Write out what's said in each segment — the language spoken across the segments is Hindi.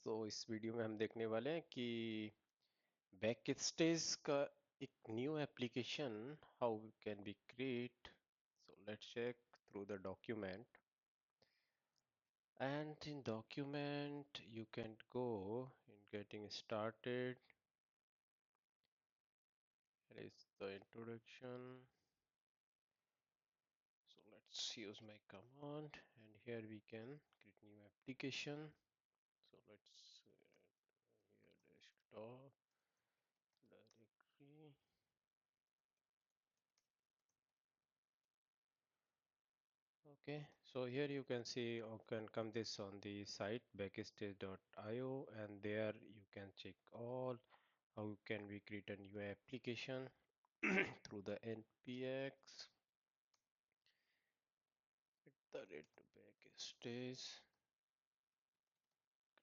तो इस वीडियो में हम देखने वाले हैं कि बैकस्टेज का एक new application how can be create. So let's check through the document, and in document you can go in getting started. Here is the introduction. So let's use my command, and here we can create new application. So let's here desktop directory. Okay, so here you can see you can come this on the site backstage.io, and there you can check all how can we create a new application through the npx at the rate backstage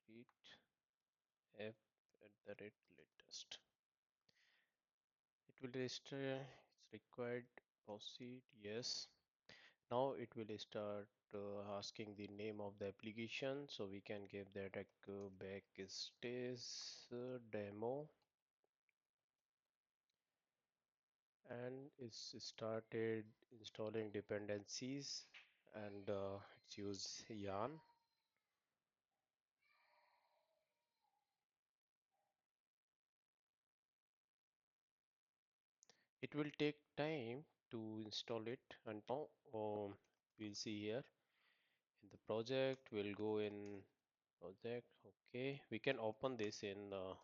create app at the rate latest. It will register, it's required, proceed, yes. Now it will start asking the name of the application, so we can give that a backstage demo, and it's started installing dependencies, and it's use yarn. It will take time to install it, and now we'll see here in the project. We'll go in project. Okay, we can open this in our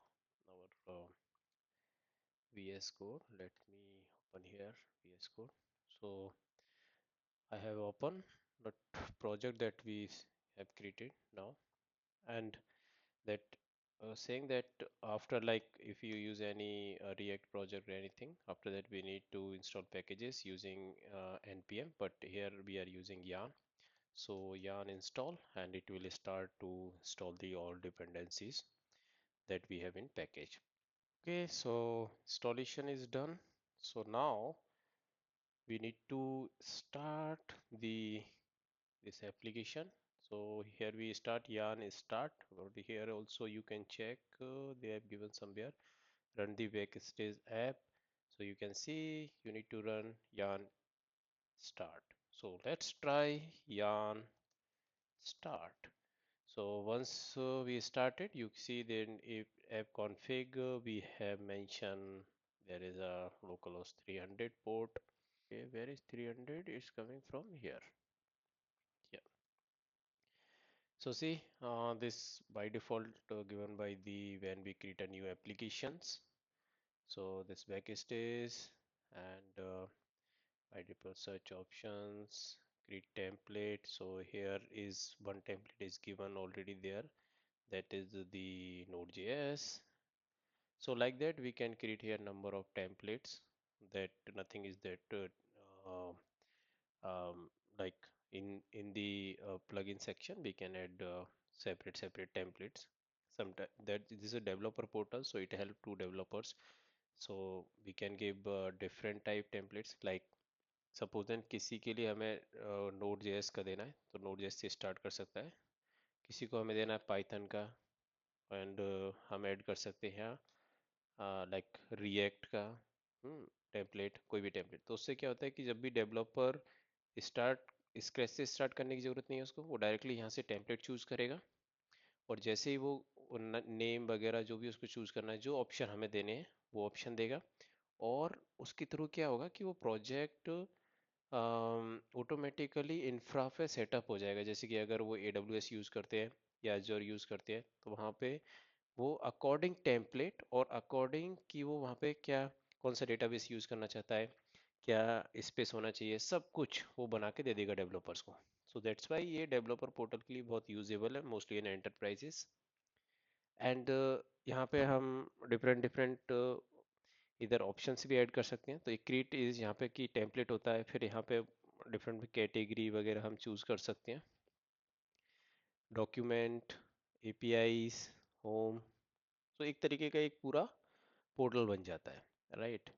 VS Code. Let me open here VS Code. So I have opened the project that we have created now, and that saying that after, like, if you use any React project or anything, after that we need to install packages using npm, but here we are using yarn. So yarn install, and it will start to install the all dependencies that we have in package. Okay, so installation is done. So now we need to start the this application. So here we start yarn is start. Over here also you can check, they have given somewhere run the backstage app. So you can see you need to run yarn start. So let's try yarn start. So once we started, you see then if app config, we have mentioned there is a localhost 300 port. Okay, where is 300? It's coming from here. Yeah. So see, this by default given by the when we create a new applications. So this backstage, and by default search options, create template. So here is one template is given already there. That is the Node.js. So like that we can create here number of templates. That nothing is that uh, um, like in the plugin section we can add separate templates. Sometimes that this is a developer portal, so it help to developers. So we can give different type templates, like suppose then किसी के लिए हमें नोड जेएस का देना है तो नोड जेएस से स्टार्ट कर सकता है. किसी को हमें देना है पाइथन का, एंड हम ऐड कर सकते हैं लाइक रिएक्ट का टेम्पलेट, कोई भी टेम्पलेट. तो उससे क्या होता है कि जब भी डेवलपर स्टार्ट स्क्रैच से स्टार्ट करने की ज़रूरत नहीं है उसको, वो डायरेक्टली यहाँ से टेम्पलेट चूज़ करेगा, और जैसे ही वो नेम वगैरह जो भी उसको चूज़ करना है, जो ऑप्शन हमें देने हैं वो ऑप्शन देगा, और उसके थ्रू क्या होगा कि वो प्रोजेक्ट ऑटोमेटिकली इंफ्रा पे सेटअप हो जाएगा. जैसे कि अगर वो AWS यूज़ करते हैं या Azure यूज़ करते हैं, तो वहाँ पे वो अकॉर्डिंग टेम्पलेट और अकॉर्डिंग कि वो वहाँ पे क्या कौन सा डेटाबेस यूज़ करना चाहता है, क्या स्पेस होना चाहिए, सब कुछ वो बना के दे देगा डेवलपर्स को. सो दैट्स वाई ये डेवलपर पोर्टल के लिए बहुत यूजेबल है, मोस्टली इन एंटरप्राइजेस. एंड यहाँ पे हम डिफरेंट डिफरेंट इधर ऑप्शंस भी ऐड कर सकते हैं. तो एक क्रिएट इज यहाँ पे की टेम्पलेट होता है, फिर यहाँ पे डिफरेंट कैटेगरी वगैरह हम चूज कर सकते हैं, डॉक्यूमेंट, APIs, होम. तो एक तरीके का एक पूरा पोर्टल बन जाता है, राइट.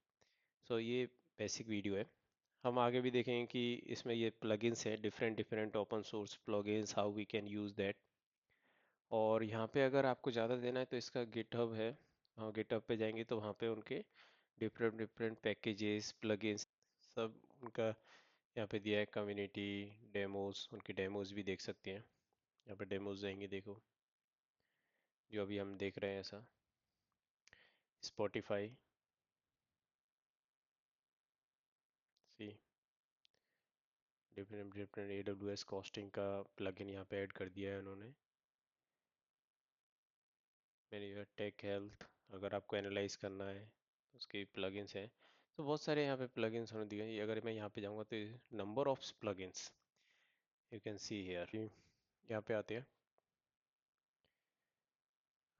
सो ये बेसिक वीडियो है. हम आगे भी देखेंगे कि इसमें ये प्लगइन्स है, different different open source plugins, how we can use that. और यहाँ पे अगर आपको ज़्यादा देना है तो इसका गिटहब है। हाँ, गिटहब पे जाएंगे तो वहाँ पे उनके डिफरेंट डिफरेंट पैकेजेस प्लगइन्स सब उनका यहाँ पे दिया है। कम्युनिटी डेमोज, उनकी डेमोज भी देख सकते हैं। यहाँ पे डेमोज जाएंगे, देखो जो अभी हम देख रहे हैं ऐसा। स्पॉटिफाई सी डिफरेंट डिफरेंट AWS कॉस्टिंग का प्लगइन यहाँ पे ऐड कर दिया है उन्होंने। मैंने टेक हेल्थ, अगर आपको एनालाइज करना है तो उसके प्लगइन्स हैं। तो बहुत सारे यहाँ पे प्लगइन्स होने दिए हैं। अगर मैं यहाँ पे जाऊँगा तो number of plugins you can see here. यहाँ पे आते हैं,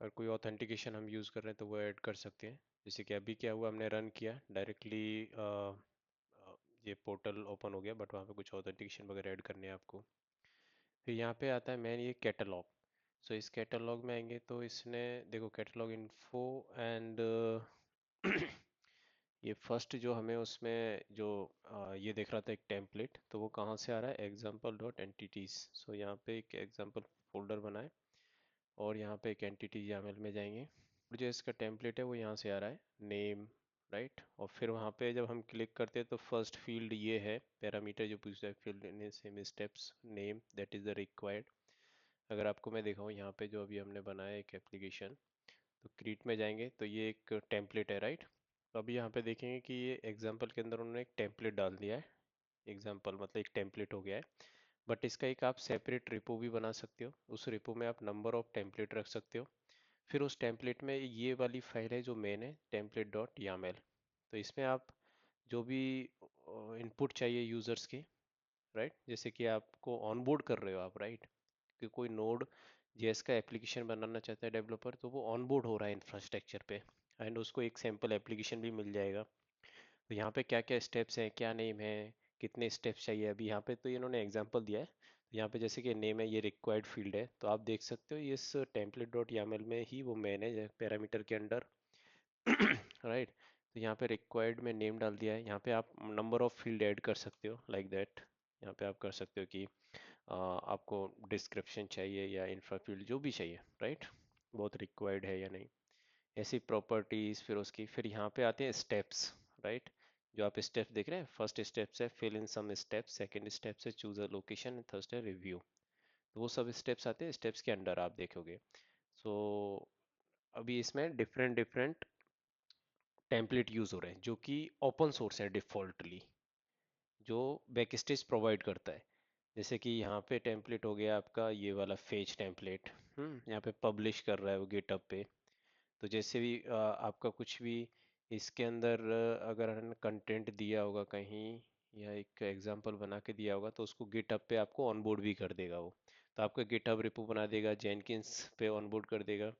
अगर कोई ऑथेंटिकेशन हम यूज़ कर रहे हैं तो वो ऐड कर सकते हैं। जैसे कि अभी क्या हुआ, हमने रन किया डायरेक्टली, ये पोर्टल ओपन हो गया, बट वहाँ पे कुछ ऑथेंटिकेशन वगैरह ऐड करने हैं आपको। फिर यहाँ पे आता है मैन ये कैटलॉग। सो इस कैटलॉग में आएंगे तो इसने देखो कैटलॉग इन्फो एंड ये फर्स्ट जो हमें उसमें जो ये देख रहा था एक टेम्पलेट, तो वो कहाँ से आ रहा है, एग्जाम्पल डॉट एंटिटीज। सो यहाँ पे एक एग्जाम्पल फोल्डर बनाए और यहाँ पे एक एंटिटी YAML में जाएंगे। और जो इसका टेम्पलेट है वो यहाँ से आ रहा है, नेम, राइट। और फिर वहाँ पे जब हम क्लिक करते हैं तो फर्स्ट फील्ड ये है, पैरामीटर जो पूछता है, field in same steps name that is the required. अगर आपको मैं दिखाऊँ यहाँ पे जो अभी हमने बनाया एक एप्लीकेशन, तो क्रिएट में जाएंगे तो ये एक टेम्पलेट है, राइट। तो अभी यहाँ पे देखेंगे कि ये एग्जाम्पल के अंदर उन्होंने एक टेम्पलेट डाल दिया है। एग्जाम्पल मतलब एक टेम्पलेट हो गया है। बट इसका एक आप सेपरेट रिपो भी बना सकते हो, उस रिपो में आप नंबर ऑफ टेम्पलेट रख सकते हो। फिर उस टेम्पलेट में ये वाली फाइल है जो मेन है, टेम्पलेट डॉट यामेल। तो इसमें आप जो भी इनपुट चाहिए यूजर्स के, राइट, जैसे कि आपको ऑनबोर्ड कर रहे हो आप, राइट, कि कोई नोड जेएस का एप्लीकेशन बनाना चाहता है डेवलपर, तो वो ऑनबोर्ड हो रहा है इंफ्रास्ट्रक्चर पे, एंड उसको एक सैम्पल एप्लीकेशन भी मिल जाएगा। तो यहाँ पे क्या क्या स्टेप्स हैं, क्या नेम है, कितने स्टेप्स चाहिए, अभी यहाँ पे तो इन्होंने एग्जांपल दिया है। तो यहाँ पे जैसे कि नेम है, ये रिक्वायर्ड फील्ड है, तो आप देख सकते हो इस टेम्पलेट डॉट यामल में ही वो मैन है पैरामीटर के अंडर। राइट। तो यहाँ पे रिक्वायर्ड में नेम डाल दिया है। यहाँ पे आप नंबर ऑफ फील्ड ऐड कर सकते हो लाइक दैट। यहाँ पे आप कर सकते हो कि आपको डिस्क्रिप्शन चाहिए या इंफ्रा फील्ड जो भी चाहिए, राइट, बहुत रिक्वायर्ड है या नहीं, ऐसी प्रॉपर्टीज। फिर उसकी फिर यहाँ पे आते हैं स्टेप्स, राइट। जो आप स्टेप्स देख रहे हैं, फर्स्ट स्टेप्स है fill in some steps, second steps है चूज अ लोकेशन, थर्ड है रिव्यू। तो वो सब स्टेप्स आते हैं, स्टेप्स के अंडर आप देखोगे। सो अभी इसमें डिफरेंट डिफरेंट टेम्पलेट यूज हो रहे हैं जो कि ओपन सोर्स है डिफॉल्टली, जो बैकस्टेज प्रोवाइड करता है। जैसे कि यहाँ पे टेम्पलेट हो गया आपका ये वाला फेज टेम्पलेट। यहाँ पे पब्लिश कर रहा है वो गिटहब पे। तो जैसे भी आपका कुछ भी इसके अंदर अगर कंटेंट दिया होगा कहीं या एक एग्जांपल बना के दिया होगा, तो उसको गिटहब पे आपको ऑनबोर्ड भी कर देगा वो। तो आपका गिटहब रिपो बना देगा, जेनकिंस पे ऑनबोर्ड कर देगा,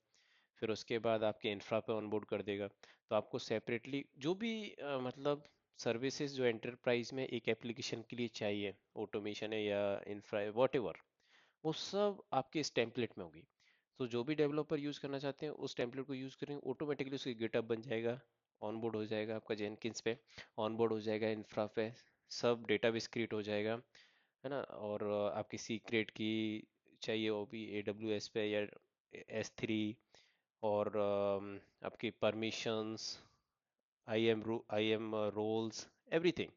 फिर उसके बाद आपके इंफ्रा पे ऑनबोर्ड कर देगा। तो आपको सेपरेटली जो भी मतलब सर्विसेज जो एंटरप्राइज में एक एप्लीकेशन के लिए चाहिए, ऑटोमेशन है या इंफ्रा है वॉट, वो सब आपके इस टेम्पलेट में होगी। तो जो भी डेवलपर यूज करना चाहते हैं उस टेम्पलेट को यूज करेंगे, ऑटोमेटिकली उसकी गिटअप बन जाएगा, ऑनबोर्ड हो जाएगा आपका जेनकिंस पे, ऑनबोर्ड हो जाएगा इंफ्रा पे, सब डेटाबेस क्रिएट हो जाएगा, है ना। और आपकी सीक्रेट की चाहिए वो भी AWS पे या S3, और आपकी permissions, IAM roles, everything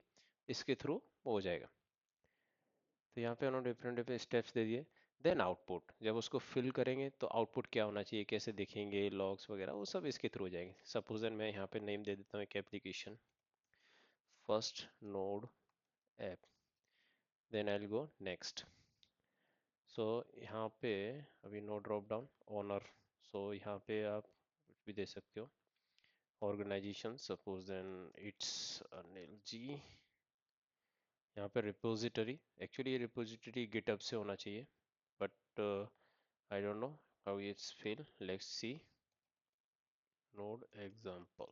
इसके थ्रू हो जाएगा। तो यहाँ पे उन्होंने डिफरेंट डिफरेंट स्टेप्स दे दिए। देन आउटपुट, जब उसको फिल करेंगे तो आउटपुट क्या होना चाहिए, कैसे दिखेंगे लॉग्स वगैरह, वो सब इसके थ्रू हो जाएंगे। सपोज मैं यहाँ पे नेम दे देता हूँ एक application, first node app, then I will go next. So यहाँ पे अभी no drop down owner, so यहाँ पे आप कुछ भी दे सकते हो। Organization suppose then it's Anil ji. यहाँ पे रिपोजिटरी, एक्चुअली ये रिपोजिटरी गिटहब से होना चाहिए, but I don't know how it's feel. Let's see. Node example.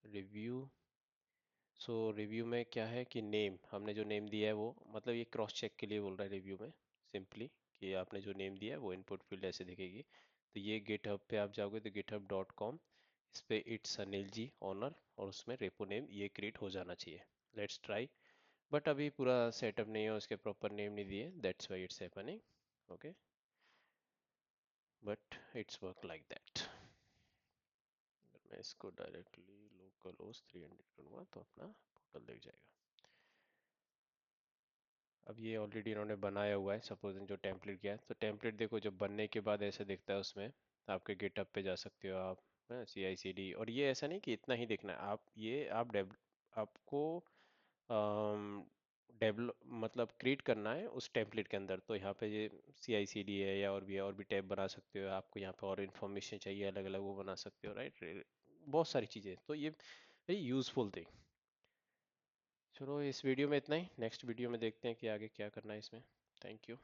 Review. So review में क्या है कि नेम, हमने जो नेम दिया है वो, मतलब ये क्रॉस चेक के लिए बोल रहा है रिव्यू में, सिंपली कि आपने जो नेम दिया है वो इनपुट फील्ड ऐसे दिखेगी। तो ये गिटहब पे आप जाओगे तो github.com, इस पे इट्स अनिल जी ऑनर, और उसमें रेपो नेम ये क्रिएट हो जाना चाहिए। Let's try. बट अभी पूरा सेटअप नहीं है, उसके प्रॉपर नेम नहीं दिए, that's why it's happening. Okay. But it's work like that. अगर मैं इसको डायरेक्टली लोकल होस्ट 300 करूँगा तो अपना पोर्टल दिख जाएगा। अब ये ऑलरेडी इन्होंने बनाया हुआ है, सपोज जो टेम्पलेट किया है, तो टेम्पलेट देखो जब बनने के बाद ऐसे दिखता है, उसमें आपके गिटहब पे जा सकते हो आप, CI/CD। और ये ऐसा नहीं कि इतना ही देखना है, आप ये आप डेव आपको डेवलप मतलब क्रिएट करना है उस टेम्पलेट के अंदर। तो यहाँ पे ये CI/CD है, या और भी है, और भी टैब बना सकते हो। आपको यहाँ पे और इन्फॉर्मेशन चाहिए अलग अलग, वो बना सकते हो, राइट। बहुत सारी चीज़ें, तो ये वेरी यूजफुल थी। चलो इस वीडियो में इतना ही, नेक्स्ट वीडियो में देखते हैं कि आगे क्या करना है इसमें। Thank you.